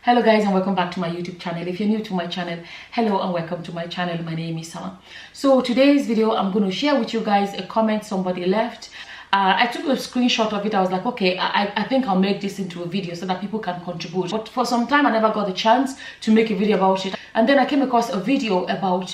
Hello guys, and welcome back to my YouTube channel. If you're new to my channel, hello and welcome to my channel. My name is Sama. So today's video, I'm going to share with you guys a comment somebody left. I took a screenshot of it. I was like, okay, I think I'll make this into a video so that people can contribute. But for some time I never got the chance to make a video about it, and then I came across a video about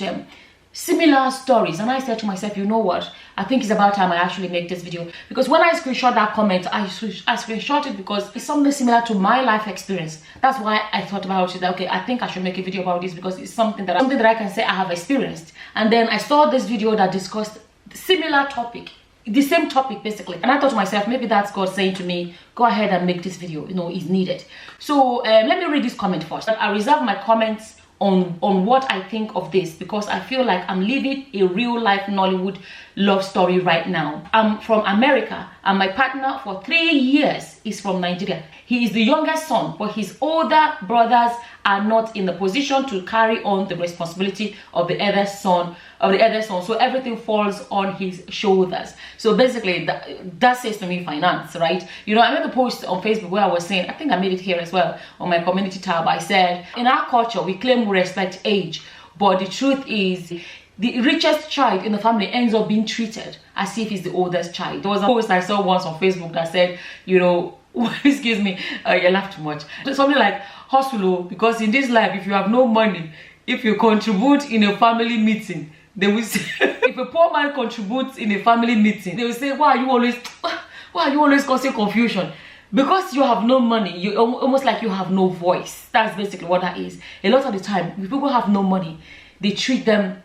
similar stories, and I said to myself, you know what, I think it's about time I actually make this video, because when I screenshot that comment, I screenshot it because it's something similar to my life experience. That's why I thought about it, that okay, I think I should make a video about this because it's something that I can say I have experienced. And then I saw this video that discussed similar topic, the same topic basically, and I thought to myself, maybe that's God saying to me, go ahead and make this video, you know, it's needed. So let me read this comment first. I reserve my comments on what I think of this because I feel like I'm living a real life Nollywood love story right now. I'm from America and my partner for 3 years is from Nigeria. He is the youngest son, but his older brothers are not in the position to carry on the responsibility of the other son. So everything falls on his shoulders. So basically that says to me finance, right? You know, I made a post on Facebook where I was saying, I think I made it here as well on my community tab. I said, in our culture we claim we respect age, but the truth is the richest child in the family ends up being treated as if he's the oldest child. There was a post I saw once on Facebook that said, you know, excuse me, you laugh too much. Something like, hustle, because in this life, if you have no money, if you contribute in a family meeting, they will say, if a poor man contributes in a family meeting, they will say, why are you always causing confusion? Because you have no money, you almost like you have no voice. That's basically what that is. A lot of the time, if people have no money, they treat them,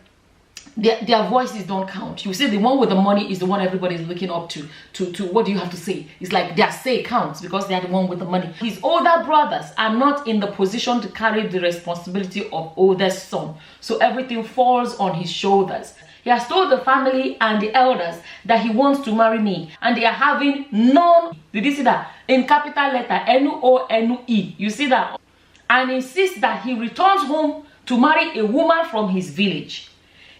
their voices don't count. You see, the one with the money is the one everybody is looking up to what do you have to say? It's like their say counts because they are the one with the money. His older brothers are not in the position to carry the responsibility of oldest son, so everything falls on his shoulders. He has told the family and the elders that he wants to marry me, and they are having none. Did you see that? In capital letter, N-O-N-E. You see that? And insists that he returns home to marry a woman from his village.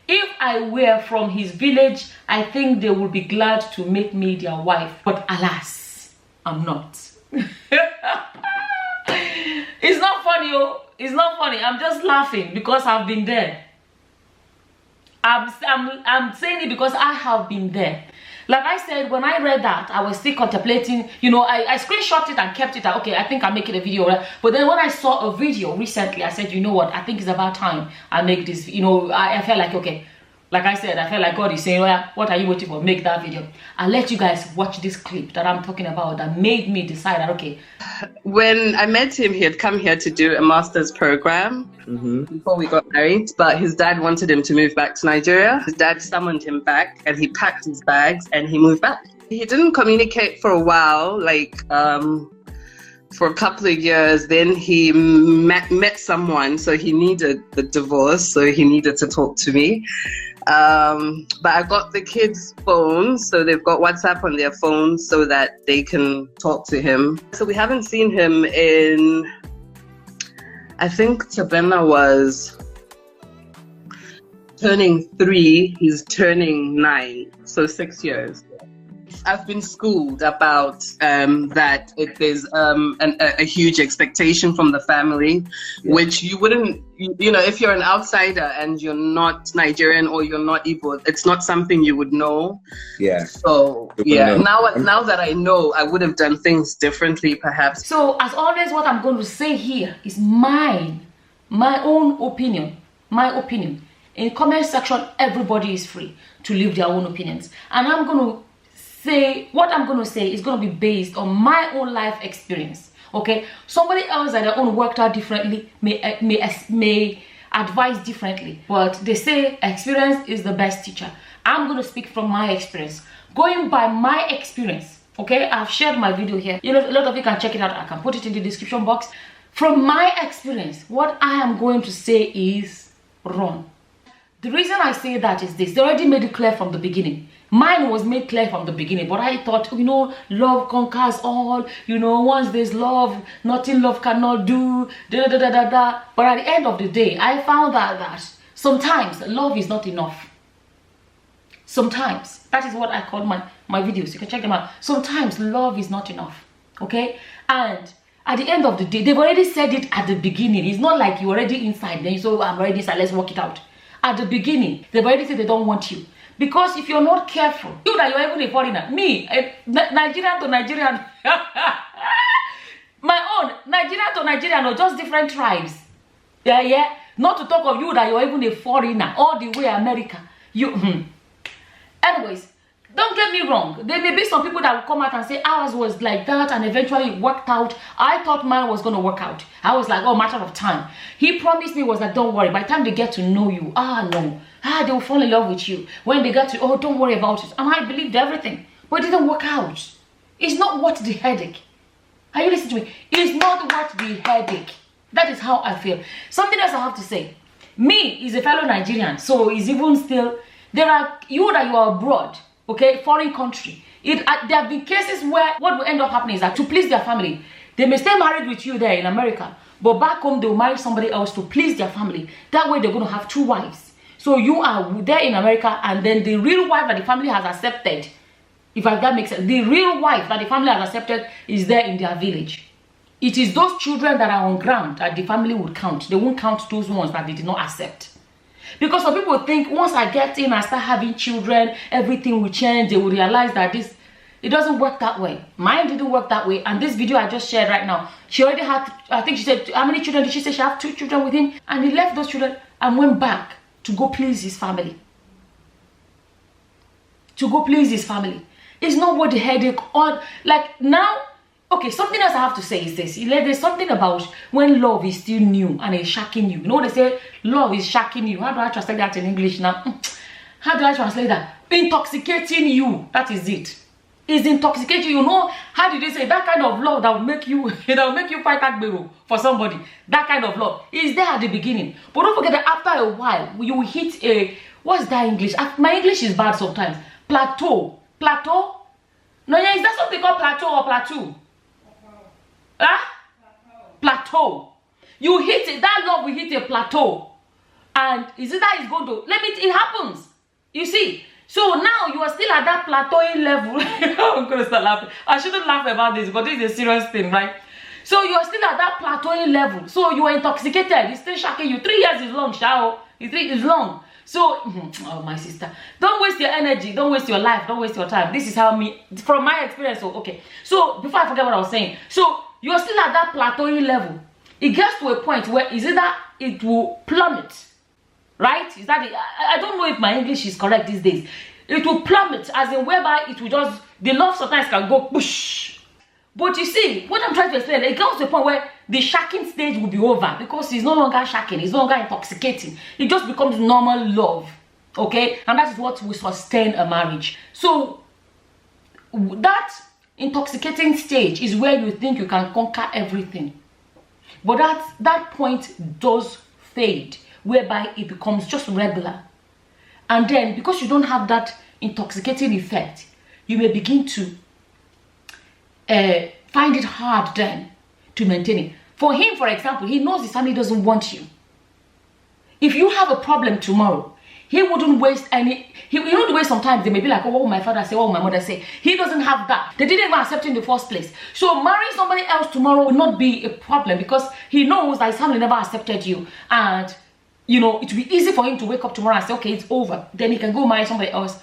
If I were from his village, I think they would be glad to make me their wife. But alas, I'm not. It's not funny, oh. It's not funny. I'm just laughing because I've been there. I'm saying it because I have been there. Like I said, when I read that, I was still contemplating, you know, I screenshot it and kept it. Okay, I think I'll make it a video. Right? But then when I saw a video recently, I said, you know what, I think it's about time I make this. You know, I felt like, okay, like I said, I felt like God is saying, well, what are you waiting for? Make that video. I'll let you guys watch this clip that I'm talking about that made me decide that, okay. When I met him, he had come here to do a master's program before we got married, but his dad wanted him to move back to Nigeria. His dad summoned him back and he packed his bags and he moved back. He didn't communicate for a while, like for a couple of years. Then he met someone, so he needed the divorce, so he needed to talk to me. But I got the kids' phones, so they've got WhatsApp on their phones so that they can talk to him. So we haven't seen him in, I think Tabena was turning 3, he's turning 9, so 6 years. I've been schooled about that there's a huge expectation from the family, which you wouldn't, you know, if you're an outsider and you're not Nigerian or you're not Igbo, it's not something you would know. Yeah. So yeah, now that I know, I would have done things differently perhaps. So as always, what I'm going to say here is my own opinion, my opinion. In comment section, everybody is free to leave their own opinions, and I'm going to say what I'm going to say is going to be based on my own life experience. Okay, somebody else that their own worked out differently may advise differently, but they say experience is the best teacher. I'm going to speak from my experience, going by my experience. Okay, I've shared my video here. You know, a lot of you can check it out. I can put it in the description box. From my experience, what I am going to say is wrong. The reason I say that is this: they already made it clear from the beginning. Mine was made clear from the beginning, but I thought, you know, love conquers all. You know, once there's love, nothing love cannot do. Da da da da da. But at the end of the day, I found out that sometimes love is not enough. Sometimes, that is what I call my videos. You can check them out. Sometimes love is not enough. Okay, and At the end of the day, they've already said it at the beginning. It's not like you're already inside. Then you say, oh, I'm already inside, let's work it out. At the beginning, they've already said they don't want you. Because if you're not careful, you that you're even a foreigner, me, Nigerian to Nigerian, my own, Nigerian to Nigerian, or just different tribes. Yeah. Not to talk of you that you're even a foreigner, all the way America. Anyways, don't get me wrong. There may be some people that will come out and say ours was like that and eventually it worked out. I thought mine was going to work out. I was like, oh, matter of time. He promised me was like, don't worry. By the time they get to know you, no. They will fall in love with you. When they get to, oh, don't worry about it. And I believed everything. But it didn't work out. It's not worth the headache. Are you listening to me? It's not worth the headache. That is how I feel. Something else I have to say. Me is a fellow Nigerian. So it's even still, there are you that you are abroad. Okay, foreign country. There have been cases where what will end up happening is that to please their family, they may stay married with you there in America, but back home they'll marry somebody else to please their family. That way they're going to have 2 wives. So you are there in America, and then the real wife that the family has accepted, if that makes sense, the real wife that the family has accepted is there in their village. It is those children that are on ground that the family would count. They won't count those ones that they did not accept. Because some people think once I get in, I start having children, everything will change. They will realize that it doesn't work that way. Mine didn't work that way. And this video I just shared right now, she already had, I think she said, how many children did she say? She had 2 children with him. And he left those children and went back to go please his family. To go please his family. It's not worth the headache on. Like now, okay, something else I have to say is this. There's something about when love is still new and it's shocking you. You know what they say? Love is shocking you. How do I translate that in English now? How do I translate that? Intoxicating you. That is it. It's intoxicating. You know, how did they say that kind of love that will make you, that will make you fight that battle for somebody? That kind of love is there at the beginning. But don't forget that after a while, you will hit a, what's that English? My English is bad sometimes. Plateau. Plateau? No, yeah, is that something called plateau or plateau? Huh? Plateau. You hit it, that love will hit a plateau. And is it that it's going to, it happens. You see? So now you are still at that plateauing level. I'm going to start laughing. I shouldn't laugh about this, but this is a serious thing, right? So you are still at that plateauing level. So you are intoxicated. It's still shocking you. 3 years is long, Shao. It's long. So, oh, my sister, don't waste your energy, don't waste your life, don't waste your time. This is how from my experience, okay. So, before I forget what I was saying, so you're still at that plateauing level. It gets to a point where is it that it will plummet, right? Is that I don't know if my English is correct these days. It will plummet, as in whereby it will just, the love sometimes can go push. But you see, what I'm trying to explain, it comes to a point where the shacking stage will be over because it's no longer shacking, it's no longer intoxicating. It just becomes normal love, okay? And that is what will sustain a marriage. So, that intoxicating stage is where you think you can conquer everything. But that point does fade, whereby it becomes just regular. And then, because you don't have that intoxicating effect, you may begin to find it hard then to maintain it. For him, for example, he knows his family doesn't want you. If you have a problem tomorrow, he wouldn't waste any, he wouldn't waste some time. They may be like, oh, what will my father say, what will my mother say? He doesn't have that. They didn't even accept him in the first place. So marrying somebody else tomorrow will not be a problem because he knows that his family never accepted you. And, you know, it will be easy for him to wake up tomorrow and say, okay, it's over. Then he can go marry somebody else.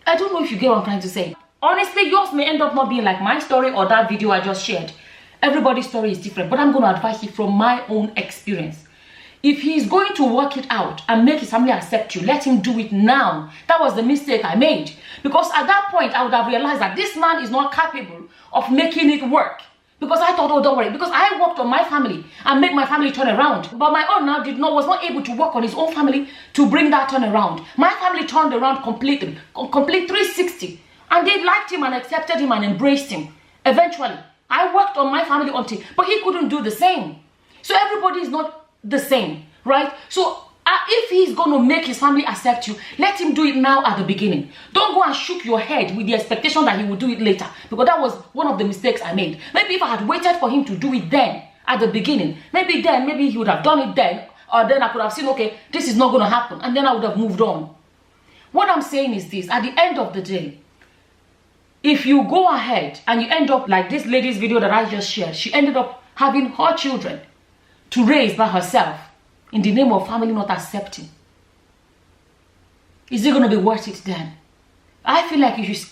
I don't know if you get what I'm trying to say. Honestly, yours may end up not being like my story or that video I just shared. Everybody's story is different, but I'm going to advise you from my own experience. If he's going to work it out and make his family accept you, let him do it now. That was the mistake I made. Because at that point, I would have realized that this man is not capable of making it work. Because I thought, oh, don't worry. Because I worked on my family and made my family turn around. But my own now was not able to work on his own family to bring that turn around. My family turned around completely. Complete 360. And they liked him and accepted him and embraced him. Eventually, I worked on my family until, but he couldn't do the same. So everybody is not the same, right? So if he's going to make his family accept you, let him do it now at the beginning. Don't go and shook your head with the expectation that he will do it later. Because that was one of the mistakes I made. Maybe if I had waited for him to do it then, at the beginning, maybe he would have done it then. Or then I could have seen, okay, this is not going to happen. And then I would have moved on. What I'm saying is this, at the end of the day, if you go ahead and you end up like this lady's video that I just shared, she ended up having her children to raise by herself in the name of family not accepting? Is it going to be worth it then? I feel like you should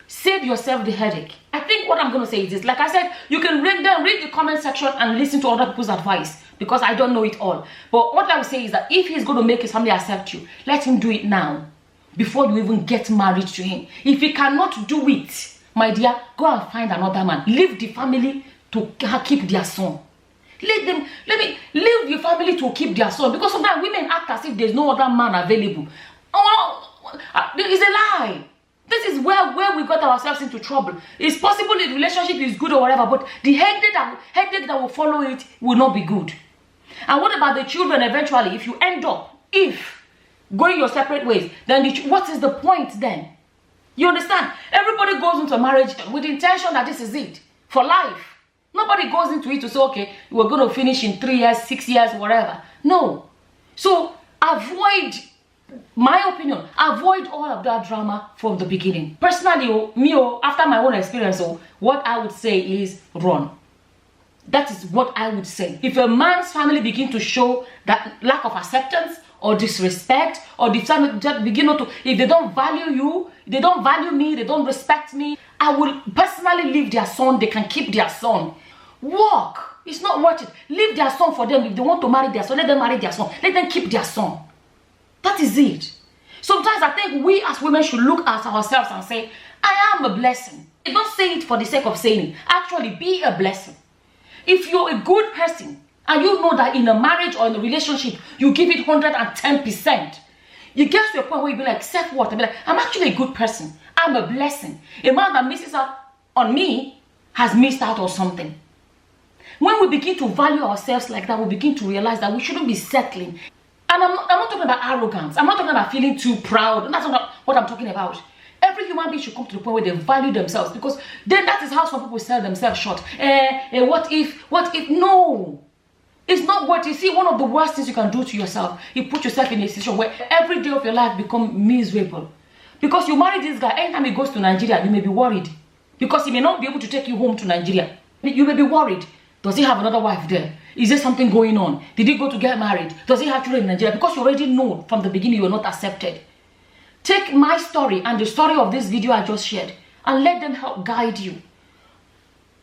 save yourself the headache. I think what I'm going to say is this. Like I said, you can read the comment section and listen to other people's advice, because I don't know it all. But what I would say is that if he's going to make his family accept you, let him do it now, before you even get married to him. If he cannot do it, my dear, go and find another man. Leave the family to keep their son. Leave the family to keep their son, because sometimes women act as if there's no other man available. Oh, it's a lie. This is where we got ourselves into trouble. It's possible the relationship is good or whatever, but the headache that will follow it will not be good. And what about the children eventually? If you end up, going your separate ways, then what is the point then? You understand? Everybody goes into marriage with the intention that this is it for life. Nobody goes into it to say, okay, we're going to finish in 3 years, 6 years, whatever. No. So avoid, my opinion, avoid all of that drama from the beginning. Personally, after my own experience, what I would say is run. That is what I would say. If a man's family begin to show that lack of acceptance or disrespect, or the family just begin to, if they don't value you, they don't value me, they don't respect me, I will personally leave their son. They can keep their son. Walk. It's not worth it. Leave their son for them. If they want to marry their son, let them marry their son. Let them keep their son. That is it. Sometimes I think we as women should look at ourselves and say, I am a blessing. Don't say it for the sake of saying it. Actually, be a blessing. If you're a good person, and you know that in a marriage or in a relationship, you give it 110%, you get to a point where you be like, self-worth, and be like, I'm actually a good person. I'm a blessing. A man that misses out on me has missed out on something. When we begin to value ourselves like that, we begin to realize that we shouldn't be settling. And I'm not talking about arrogance. I'm not talking about feeling too proud. That's not what I'm talking about. Every human being should come to the point where they value themselves, because then that is how some people sell themselves short. What if? No. It's not what you see. One of the worst things you can do to yourself, you put yourself in a situation where every day of your life becomes miserable. Because you marry this guy, anytime he goes to Nigeria, you may be worried. Because he may not be able to take you home to Nigeria. You may be worried. Does he have another wife there? Is there something going on? Did he go to get married? Does he have children in Nigeria? Because you already know from the beginning you are not accepted. Take my story and the story of this video I just shared and let them help guide you.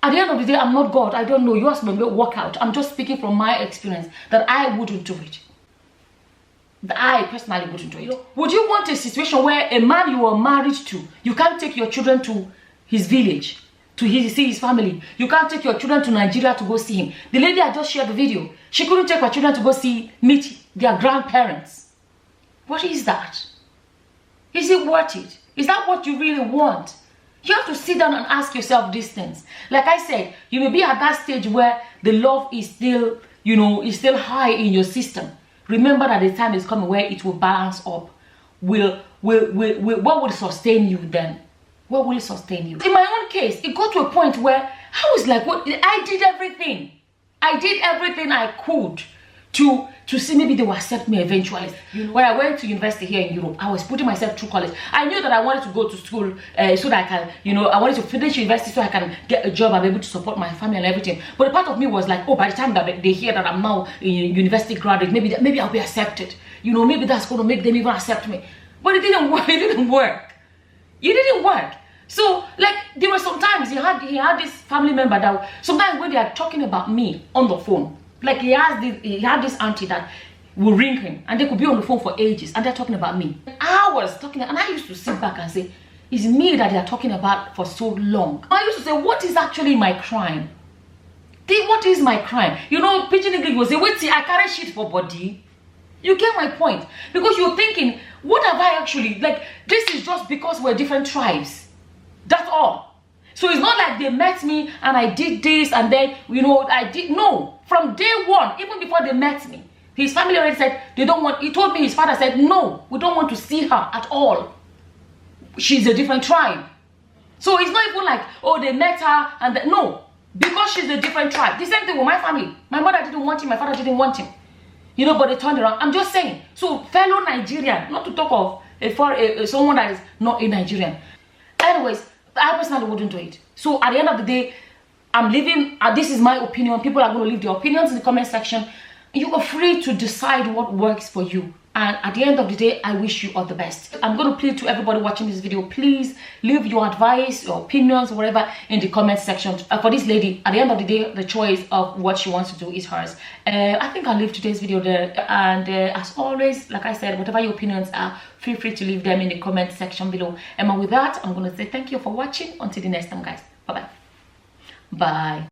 At the end of the day, I'm not God. I don't know. Yours may work out. I'm just speaking from my experience that I wouldn't do it. That I personally wouldn't do it. Would you want a situation where a man you are married to, you can't take your children to his village to see his family? You can't take your children to Nigeria to go see him. The lady I just shared the video, she couldn't take her children to go meet their grandparents. What is that? Is it worth it? Is that what you really want? You have to sit down and ask yourself these things. Like I said, you may be at that stage where the love is still, is still high in your system. Remember that the time is coming where it will balance up. What will sustain you then? What will sustain you? In my own case, it got to a point where I was like, what? I did everything. I did everything I could to see maybe they will accept me eventually. When I went to university here in Europe, I was putting myself through college. I knew that I wanted to go to school so that I can, I wanted to finish university so I can get a job and be able to support my family and everything. But a part of me was like, oh, by the time that they hear that I'm now a university graduate, maybe I'll be accepted. Maybe that's going to make them even accept me. But it didn't work. It didn't work. It didn't work. So, like, there were sometimes he had this family member that sometimes when they are talking about me on the phone, like he had this auntie that will ring him and they could be on the phone for ages and they're talking about me. I was talking and I used to sit back and say, it's me that they're talking about for so long. I used to say, what is actually my crime? What is my crime? Pidgin English will say, wait, see, I carry shit for body. You get my point? Because you're thinking, what have I actually, like, this is just because we're different tribes. That's all. So it's not like they met me and I did this and then, I did. No. From day one, even before they met me, his family already said they don't want. He told me his father said, no, we don't want to see her at all. She's a different tribe. So it's not even like, oh, they met her and no. Because she's a different tribe. The same thing with my family. My mother didn't want him. My father didn't want him. But they turned around. I'm just saying. So fellow Nigerian, not to talk of someone that is not a Nigerian. Anyways, I personally wouldn't do it. So at the end of the day, I'm leaving, this is my opinion. People are going to leave their opinions in the comment section. You are free to decide what works for you. And at the end of the day, I wish you all the best. I'm going to plead to everybody watching this video, please leave your advice, your opinions, whatever, in the comment section. For this lady, at the end of the day, the choice of what she wants to do is hers. I think I'll leave today's video there. And as always, like I said, whatever your opinions are, feel free to leave them in the comment section below. And with that, I'm going to say thank you for watching. Until the next time, guys. Bye-bye. Bye.